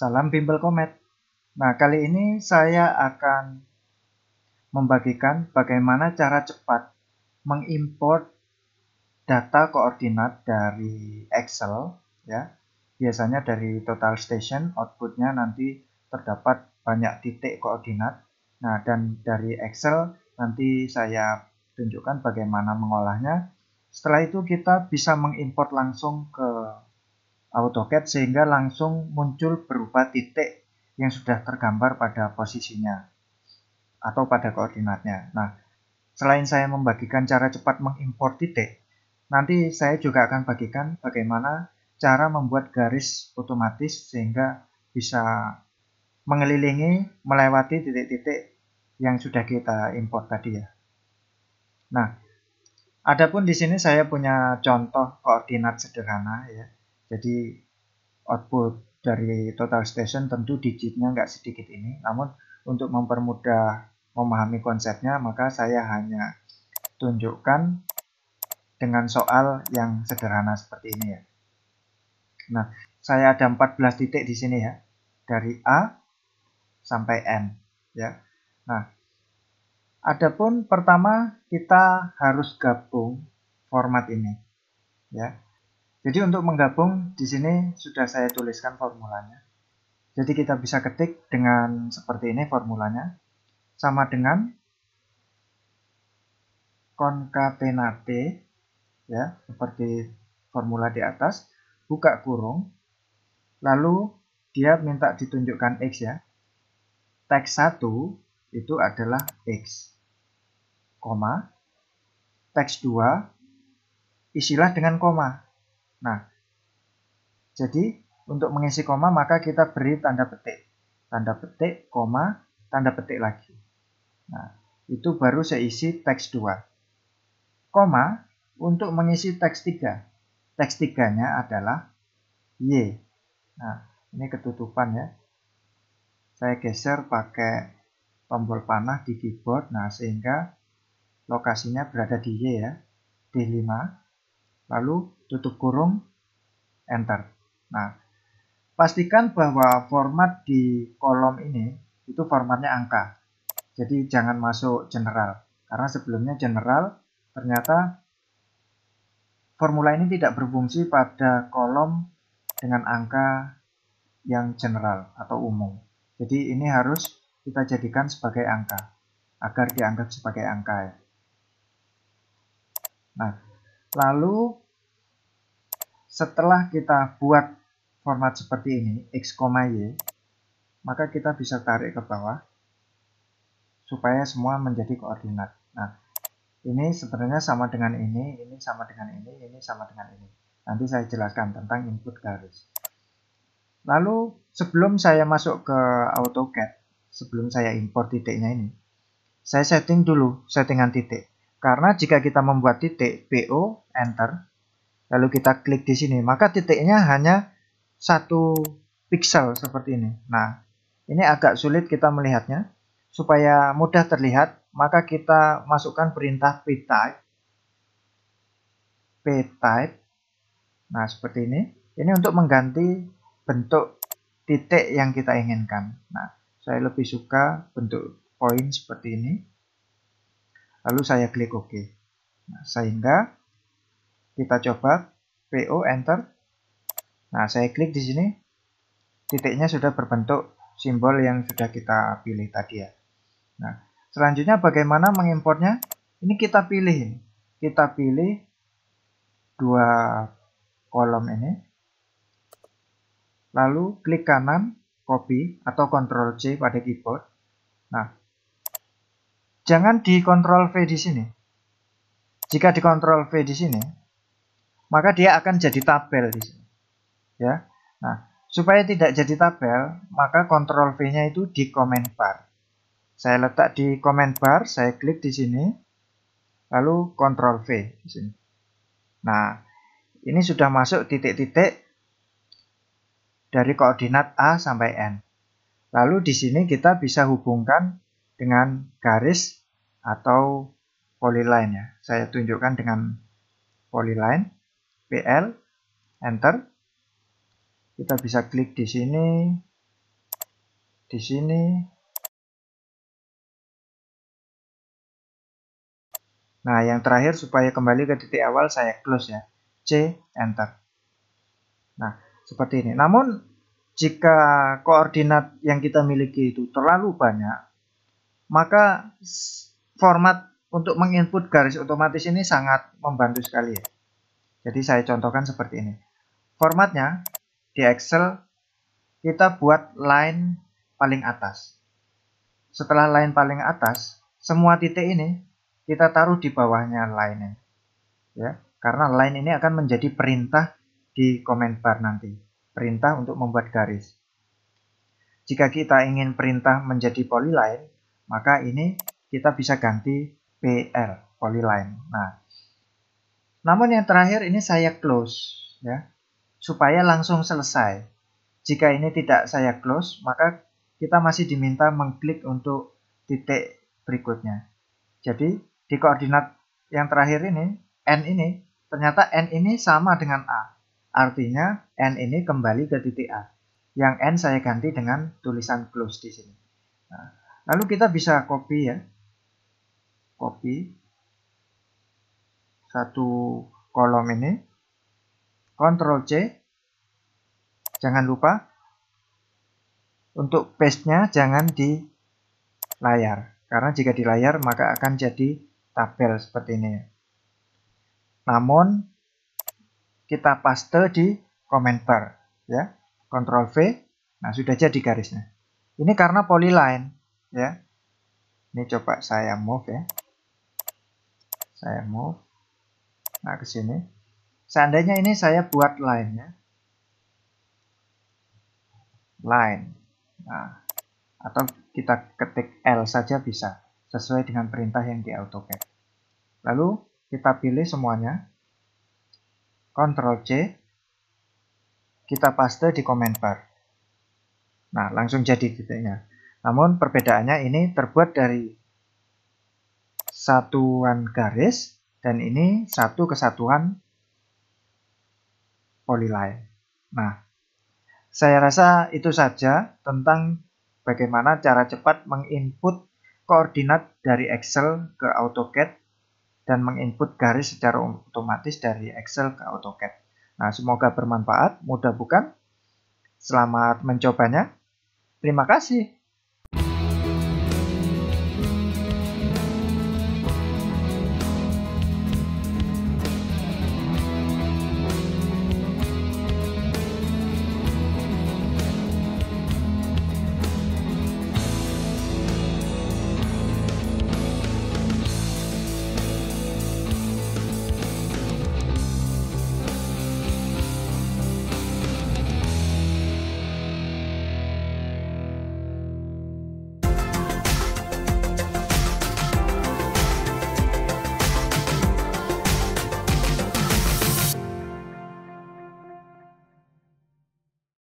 Salam Bimbel Komet. Nah, kali ini saya akan membagikan bagaimana cara cepat mengimport data koordinat dari Excel, ya. Biasanya dari Total Station, outputnya nanti terdapat banyak titik koordinat. Nah, dan dari Excel nanti saya tunjukkan bagaimana mengolahnya. Setelah itu kita bisa mengimport langsung ke AutoCAD sehingga langsung muncul berupa titik yang sudah tergambar pada posisinya atau pada koordinatnya. Nah, selain saya membagikan cara cepat mengimport titik, nanti saya juga akan bagikan bagaimana cara membuat garis otomatis sehingga bisa mengelilingi melewati titik-titik yang sudah kita import tadi ya. Nah, adapun di sini saya punya contoh koordinat sederhana ya. Jadi output dari Total Station tentu digitnya nggak sedikit ini, namun untuk mempermudah memahami konsepnya maka saya hanya tunjukkan dengan soal yang sederhana seperti ini ya. Nah, saya ada 14 titik di sini ya, dari A sampai N ya. Nah, adapun pertama kita harus gabung format ini ya. Jadi untuk menggabung di sini sudah saya tuliskan formulanya. Jadi kita bisa ketik dengan seperti ini formulanya. Sama dengan concatenate ya, seperti formula di atas, buka kurung. Lalu dia minta ditunjukkan X ya. Teks 1 itu adalah X. Koma. Teks 2 isilah dengan koma. Nah, jadi untuk mengisi koma maka kita beri tanda petik. Tanda petik, koma, tanda petik lagi. Nah, itu baru seisi teks 2. Koma untuk mengisi teks 3. Teks 3-nya adalah Y. Nah, ini ketutupan ya. Saya geser pakai tombol panah di keyboard. Nah, sehingga lokasinya berada di Y ya. D5. Lalu tutup kurung, enter. Nah, pastikan bahwa format di kolom ini itu formatnya angka. Jadi jangan masuk general. Karena sebelumnya general ternyata formula ini tidak berfungsi pada kolom dengan angka yang general atau umum. Jadi ini harus kita jadikan sebagai angka agar dianggap sebagai angka ya. Nah, lalu setelah kita buat format seperti ini X, Y, maka kita bisa tarik ke bawah supaya semua menjadi koordinat. Nah, ini sebenarnya sama dengan ini sama dengan ini sama dengan ini. Nanti saya jelaskan tentang input garis. Lalu sebelum saya masuk ke AutoCAD, sebelum saya import titiknya ini, saya setting dulu settingan titik. Karena jika kita membuat titik, BO, enter, lalu kita klik di sini, maka titiknya hanya 1 pixel seperti ini. Nah, ini agak sulit kita melihatnya. Supaya mudah terlihat, maka kita masukkan perintah ptype. Nah, seperti ini. Ini untuk mengganti bentuk titik yang kita inginkan. Nah, saya lebih suka bentuk poin seperti ini. Lalu saya klik OK. Nah, sehingga kita coba PO, enter. Nah, saya klik di sini. Titiknya sudah berbentuk simbol yang sudah kita pilih tadi ya. Nah, selanjutnya bagaimana mengimportnya? Ini kita pilih. Kita pilih 2 kolom ini. Lalu klik kanan, copy atau Ctrl C pada keyboard. Nah, jangan di Ctrl V di sini. Jika di Ctrl V di sini, maka dia akan jadi tabel di sini. Ya. Nah, supaya tidak jadi tabel, maka Ctrl V-nya itu di comment bar. Saya letak di comment bar, saya klik di sini, lalu Ctrl V di sini. Nah, ini sudah masuk titik-titik dari koordinat A sampai N. Lalu di sini kita bisa hubungkan dengan garis atau polyline ya. Saya tunjukkan dengan polyline, PL, enter. Kita bisa klik di sini, di sini. Nah, yang terakhir supaya kembali ke titik awal saya close ya. C, enter. Nah, seperti ini. Namun, jika koordinat yang kita miliki itu terlalu banyak, maka format untuk menginput garis otomatis ini sangat membantu sekali ya. Jadi saya contohkan seperti ini. Formatnya di Excel kita buat line paling atas. Setelah line paling atas, semua titik ini kita taruh di bawahnya line ini. Ya, karena line ini akan menjadi perintah di comment bar nanti. Perintah untuk membuat garis. Jika kita ingin perintah menjadi polyline, maka ini kita bisa ganti PL, polyline. Nah, namun yang terakhir ini saya close ya, supaya langsung selesai. Jika ini tidak saya close, maka kita masih diminta mengklik untuk titik berikutnya. Jadi di koordinat yang terakhir ini, N ini, ternyata N ini sama dengan A. Artinya N ini kembali ke titik A. Yang N saya ganti dengan tulisan close di sini. Nah, lalu kita bisa copy ya. Copy satu kolom ini. Ctrl C. Jangan lupa untuk paste-nya jangan di layar. Karena jika di layar maka akan jadi tabel seperti ini. Namun kita paste di comment bar ya. Ctrl V. Nah, sudah jadi garisnya. Ini karena polyline ya. Ini coba saya move ya. Saya move. Nah, ke sini. Seandainya ini saya buat line ya. Line. Nah, atau kita ketik L saja bisa, sesuai dengan perintah yang di AutoCAD. Lalu kita pilih semuanya, Ctrl C, kita paste di comment bar. Nah, langsung jadi titiknya. Namun perbedaannya ini terbuat dari satuan garis, dan ini satu kesatuan polyline. Nah, saya rasa itu saja tentang bagaimana cara cepat menginput koordinat dari Excel ke AutoCAD dan menginput garis secara otomatis dari Excel ke AutoCAD. Nah, semoga bermanfaat, mudah bukan? Selamat mencobanya. Terima kasih.